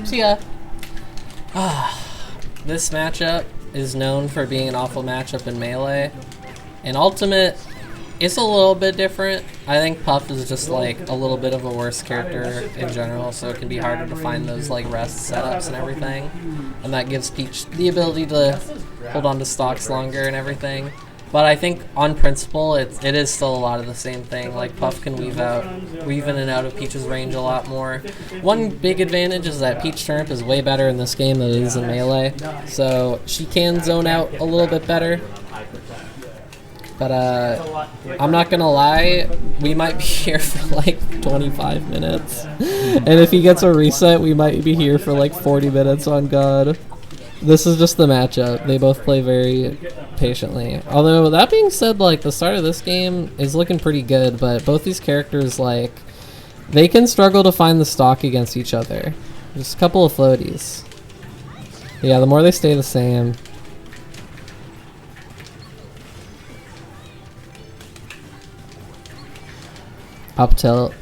See ya. This matchup is known for being an awful matchup in Melee. In Ultimate, it's a little bit different. I think Puff is just like a little bit of a worse character in general, so it can be harder to find those like rest setups and everything. And that gives Peach the ability to hold on to stocks longer and everything. But I think on principle, it is still a lot of the same thing. Like Puff can weave in and out of Peach's range a lot more. One big advantage is that Peach Turnip is way better in this game than it is in Melee. So she can zone out a little bit better. But I'm not gonna lie, we might be here for like 25 minutes. And if he gets a reset, we might be here for like 40 minutes on God. This is just the matchup. They both play very patiently. Although, that being said, like, the start of this game is looking pretty good, but both these characters, like, they can struggle to find the stock against each other. Just a couple of floaties. Yeah, the more they stay the same. Up tilt.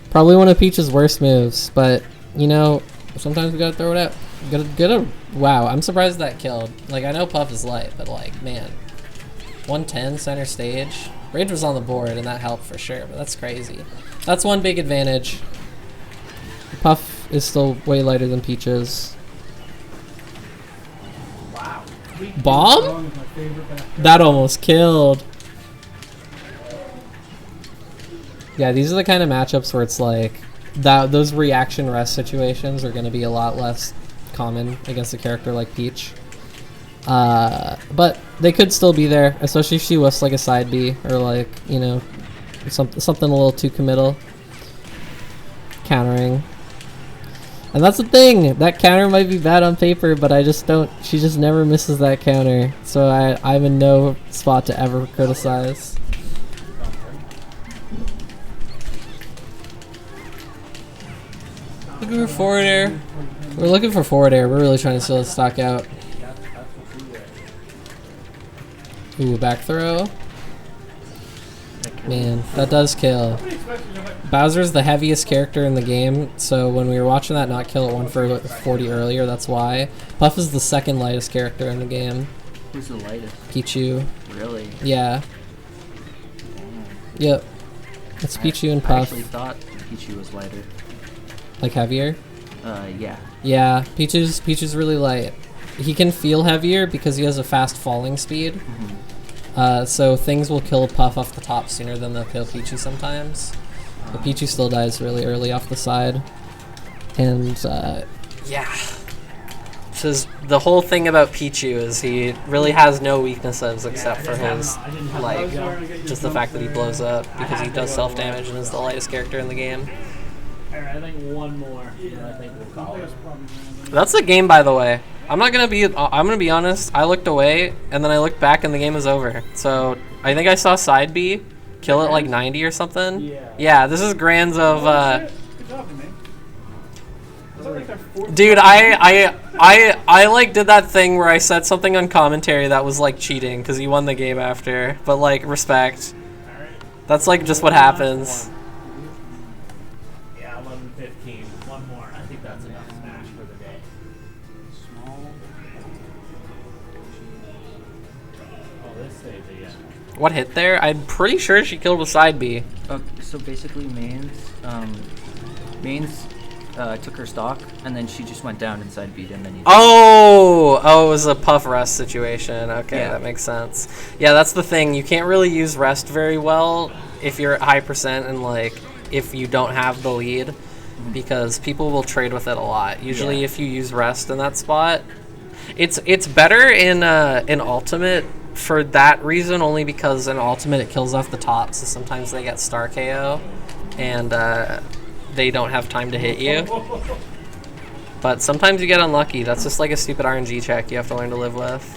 Probably one of Peach's worst moves, but, you know, sometimes we gotta throw it out. Wow, I'm surprised that killed. Like, I know Puff is light, but like, man. 110 center stage. Rage was on the board, and that helped for sure, but that's crazy. That's one big advantage. Puff is still way lighter than Peach is. Wow. Bomb? That almost killed. Yeah, these are the kind of matchups where it's like, those reaction rest situations are going to be a lot less common against a character like Peach. But they could still be there, especially if she whiffs like a side B or like, you know, something a little too committal. Countering. And that's the thing, that counter might be bad on paper, but she just never misses that counter. So I'm in no spot to ever criticize. Looking for forward air. We're looking for forward air. We're really trying to steal the stock out. Ooh, back throw. Man, that does kill. Bowser's the heaviest character in the game, so when we were watching that not kill at 140 earlier, that's why. Puff is the second lightest character in the game. Who's the lightest? Pichu. Really? Yeah. Yep. It's Pichu and Puff. I actually thought Pichu was lighter. Like heavier? Yeah. Yeah, Pichu's really light. He can feel heavier because he has a fast falling speed. Mm-hmm. So things will kill Puff off the top sooner than they'll kill Pichu sometimes. But Pichu still dies really early off the side. And, yeah. So the whole thing about Pichu is he really has no weaknesses except for his, like, just the fact that he blows up because he does self-damage and is the lightest character in the game. Alright, I think one more, and I think we'll call it. That's the game, by the way. I'm gonna be honest, I looked away, and then I looked back and the game is over. So, I think I saw side B kill it like 90 or something. Yeah, this is Grands of, Good job, man. Dude, I like did that thing where I said something on commentary that was like cheating, because he won the game after. But like, respect. That's like just what happens. Yeah, 11-15. One more. I think that's enough smash for the day. Small. Oh, this stage again. What hit there? I'm pretty sure she killed with side B. So basically, Mainz took her stock, and then she just went down inside beat him, and he... Oh, it was a Puff rest situation. Okay, Yeah. That makes sense. Yeah, that's the thing. You can't really use rest very well if you're at high percent and like if you don't have the lead, because people will trade with it a lot. Usually, if you use rest in that spot, it's better in Ultimate for that reason, only because in Ultimate it kills off the top, so sometimes they get star KO, and they don't have time to hit you. But sometimes you get unlucky. That's just like a stupid RNG check you have to learn to live with.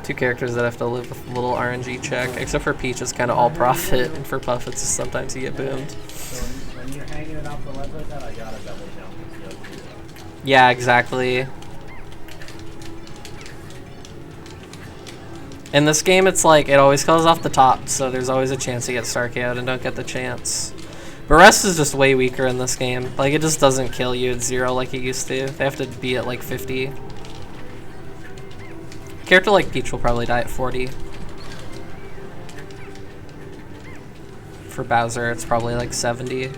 Two characters that have to live with a little RNG check, except for Peach, it's kind of all profit, and for Puff, it's just sometimes you get boomed. So when you're hanging it off the ledge like that, I gotta double jump and go through that. Yeah, exactly. In this game, it's like, it always calls off the top, so there's always a chance you get Star KO'd and don't get the chance. But rest is just way weaker in this game. Like, it just doesn't kill you at 0 like it used to. They have to be at like 50. A character like Peach will probably die at 40. For Bowser, it's probably like 70.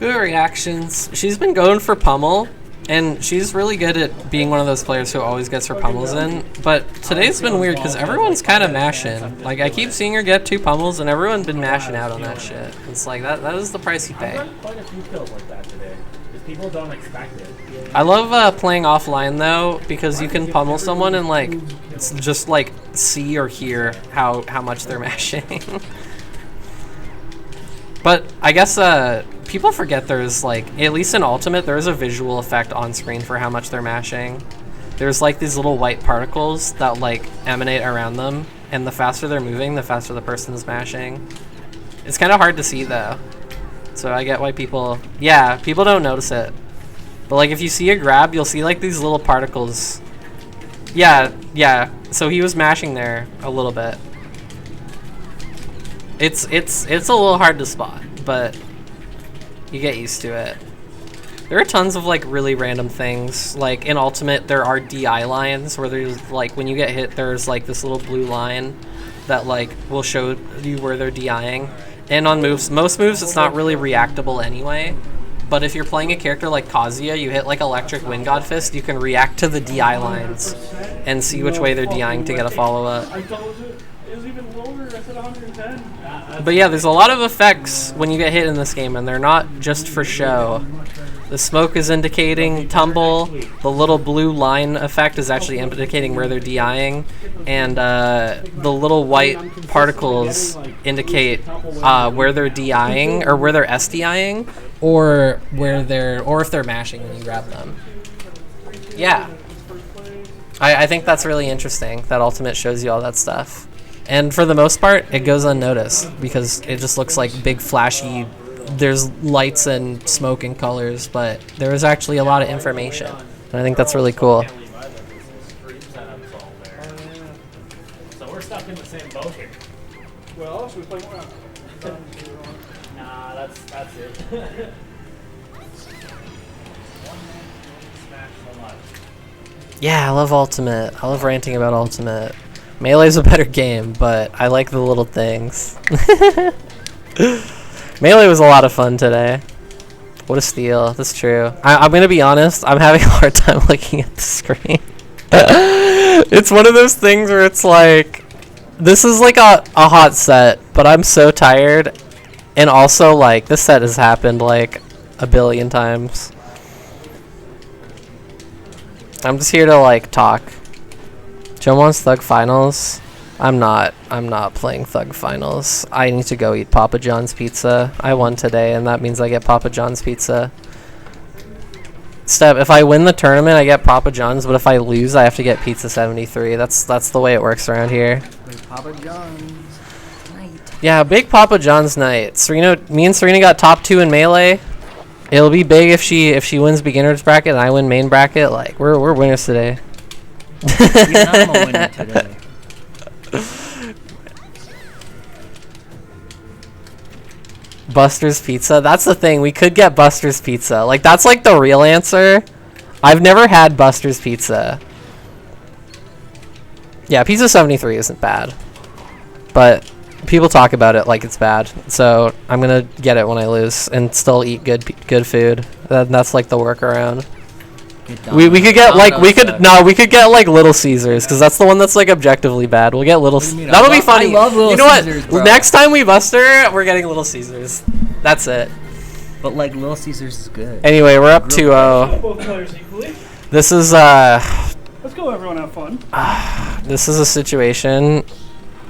Good reactions. She's been going for pummel, and she's really good at being one of those players who always gets her pummels in. But today's been weird because everyone's kind of mashing. Like, I keep seeing her get 2 pummels, and everyone's been mashing out on that shit. It's like, that is the price you pay. I've done quite a few kills like that today, because people don't expect it. I love playing offline, though, because you can pummel someone and, like, just, like, see or hear how much they're mashing. But I guess people forget there's, like, at least in Ultimate, there is a visual effect on screen for how much they're mashing. There's, like, these little white particles that, like, emanate around them, and the faster they're moving, the faster the person's mashing. It's kind of hard to see, though. So I get why people... Yeah, people don't notice it. But, like, if you see a grab, you'll see, like, these little particles. Yeah. So he was mashing there a little bit. It's a little hard to spot, but you get used to it. There are tons of, like, really random things. Like, in Ultimate, there are DI lines where there's, like, when you get hit, there's, like, this little blue line that, like, will show you where they're DIing. And on moves, most moves, it's not really reactable anyway. But if you're playing a character like Kazuya, you hit, like, Electric Wind God Fist, you can react to the DI lines and see which way they're DIing to get a follow-up. I told you it was even lower. I said 110. But yeah, there's a lot of effects when you get hit in this game, and they're not just for show. The smoke is indicating tumble, the little blue line effect is actually indicating where they're DIing, and the little white particles indicate where they're DIing, or where they're SDIing, or if they're mashing when you grab them. Yeah. I think that's really interesting, that Ultimate shows you all that stuff. And for the most part, it goes unnoticed because it just looks like big flashy, there's lights and smoke and colors, but there is actually a lot of information. And I think that's really cool. So we're stuck in the same boat here. Well, should we play more? Nah, that's it. Smash the light. Yeah, I love Ultimate. I love ranting about Ultimate. Melee's a better game, but I like the little things. Melee was a lot of fun today. What a steal. That's true. I'm going to be honest. I'm having a hard time looking at the screen. It's one of those things where it's like, this is like a hot set, but I'm so tired. And also, like, this set has happened like a billion times. I'm just here to, like, talk. Joe wants Thug Finals. I'm not playing Thug Finals. I need to go eat Papa John's pizza. I won today, and that means I get Papa John's pizza. Step, if I win the tournament, I get Papa John's, but if I lose, I have to get Pizza 73. That's the way it works around here. Papa John's night. Yeah, big Papa John's night. Me and Serena got top 2 in Melee. It'll be big if she wins beginners bracket and I win main bracket. Like, we're winners today. Even I'm a winner today. Buster's Pizza. That's the thing. We could get Buster's Pizza. Like, that's like the real answer. I've never had Buster's Pizza. Yeah, Pizza 73 isn't bad. But people talk about it like it's bad. So I'm going to get it when I lose and still eat good food. That's like the workaround. We could get like we could get like Little Caesars because that's the one that's like objectively bad. We'll get Little. That'll be funny. I love Little you know Caesars, what? bro. Next time we Buster, we're getting Little Caesars. That's it. But like Little Caesars is good. Anyway, we're up 2-0. Both players equally. This is Let's go, everyone, have fun. this is a situation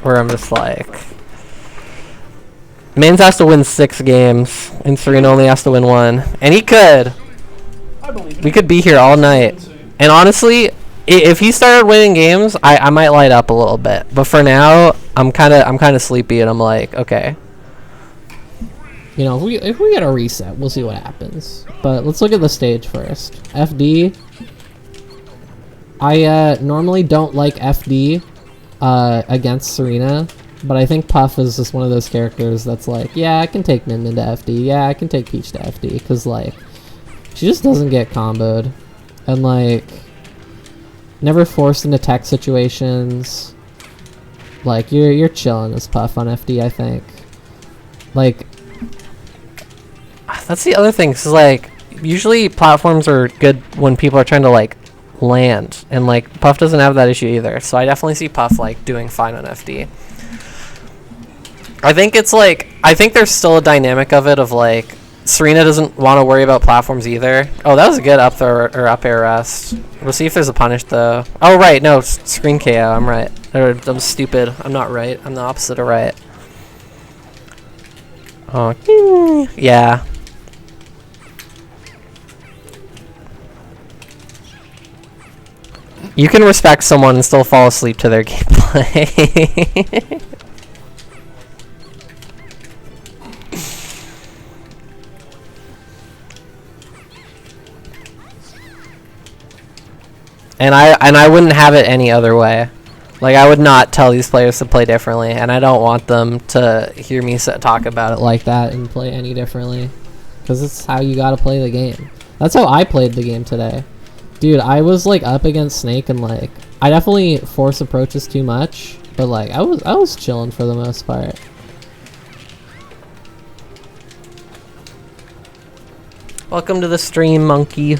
where I'm just like, Mainz has to win 6 games, and Serena only has to win 1, and he could. I believe in We it. could be here all night. And honestly, if he started winning games, I might light up a little bit. But for now, I'm kind of sleepy, and I'm like, okay. You know, if we get a reset, we'll see what happens. But let's look at the stage first. FD. I normally don't like FD against Serena, but I think Puff is just one of those characters that's like, yeah, I can take Min Min to FD, yeah, I can take Peach to FD, because, like, she just doesn't get comboed. And, like, never forced into tech situations. Like, you're chilling as Puff on FD, I think. Like, that's the other thing, is like, usually platforms are good when people are trying to, like, land, and, like, Puff doesn't have that issue either, so I definitely see Puff, like, doing fine on FD. I think it's, like, I think there's still a dynamic of it, of, like, Serena doesn't want to worry about platforms either. Oh, that was a good up throw, or up air rest. We'll see if there's a punish, though. Oh, right, no, screen KO, I'm right. I'm stupid, I'm not right, I'm the opposite of right. Oh, yeah. You can respect someone and still fall asleep to their gameplay. And I wouldn't have it any other way. Like, I would not tell these players to play differently, and I don't want them to hear me talk about it like that and play any differently. Because it's how you gotta play the game. That's how I played the game today. Dude, I was, like, up against Snake, and, like, I definitely force approaches too much, but, like, I was chilling for the most part. Welcome to the stream, monkey.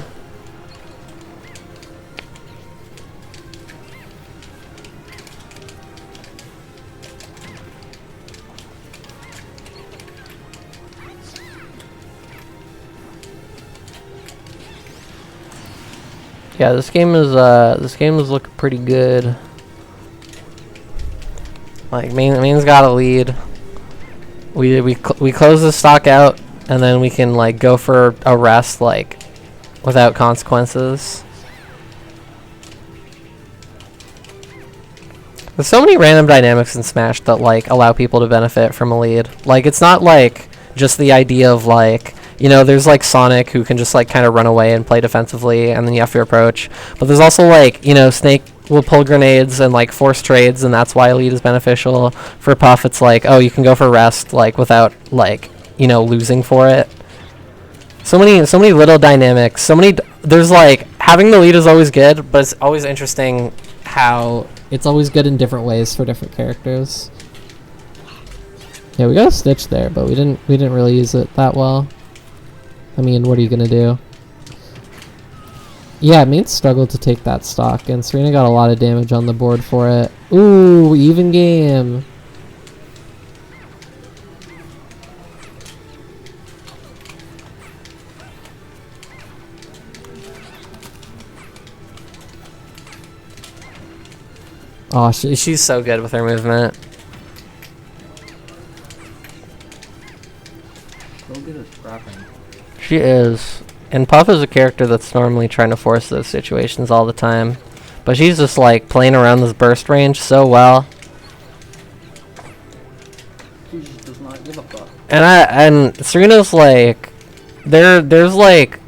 Yeah, this game is looking pretty good. Like, Main's got a lead. We close the stock out, and then we can, like, go for a rest, like, without consequences. There's so many random dynamics in Smash that, like, allow people to benefit from a lead. Like, it's not, like, just the idea of, like, you know, there's, like, Sonic, who can just, like, kind of run away and play defensively, and then you have to approach. But there's also, like, you know, Snake will pull grenades and, like, force trades, and that's why a lead is beneficial. For Puff, it's like, oh, you can go for rest, like, without, like, you know, losing for it. So many little dynamics. There's, like, having the lead is always good, but it's always interesting how it's always good in different ways for different characters. Yeah, we got a Stitch there, but we didn't really use it that well. I mean, what are you gonna do? Yeah, Mainz struggled to take that stock, and Serena got a lot of damage on the board for it. Ooh, even game. Oh, she's so good with her movement. So good at scrapping. She is. And Puff is a character that's normally trying to force those situations all the time. But she's just, like, playing around this burst range so well. She just does not give a fuck. And Serena's, like, there's, like,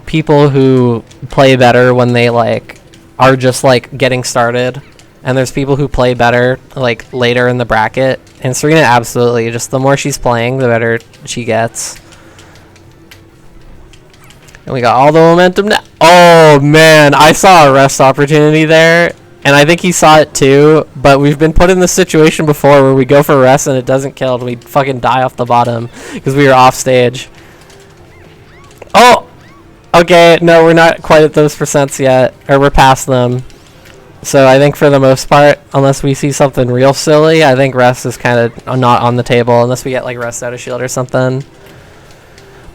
people who play better when they, like, are just, like, getting started. And there's people who play better, like, later in the bracket. And Serena, absolutely. Just the more she's playing, the better she gets. And we got all the momentum now. Oh, man. I saw a rest opportunity there. And I think he saw it too. But we've been put in this situation before where we go for rest and it doesn't kill. And we fucking die off the bottom because we were off stage. Oh! Okay, no, we're not quite at those percents yet. Or we're past them. So I think for the most part, unless we see something real silly, I think rest is kind of not on the table. Unless we get, like, rest out of shield or something.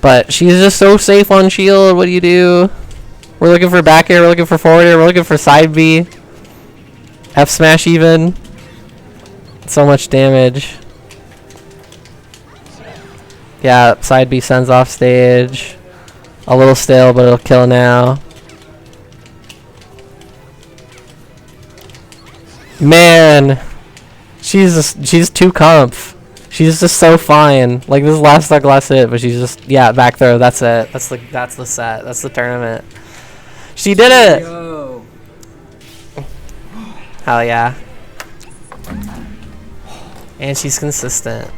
But she's just so safe on shield. What do you do? We're looking for back air. We're looking for forward air. We're looking for side B. F smash even. So much damage. Yeah, side B sends off stage. A little stale, but it'll kill now. Man. She's too comf. She's just so fine. Like this last stock, last hit, but she's just back throw. That's it. That's the set. That's the tournament. She did it. Yo. Hell yeah. And she's consistent.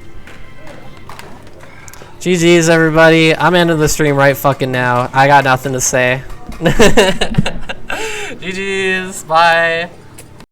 GG's everybody. I'm ending the stream right fucking now. I got nothing to say. GG's. Bye.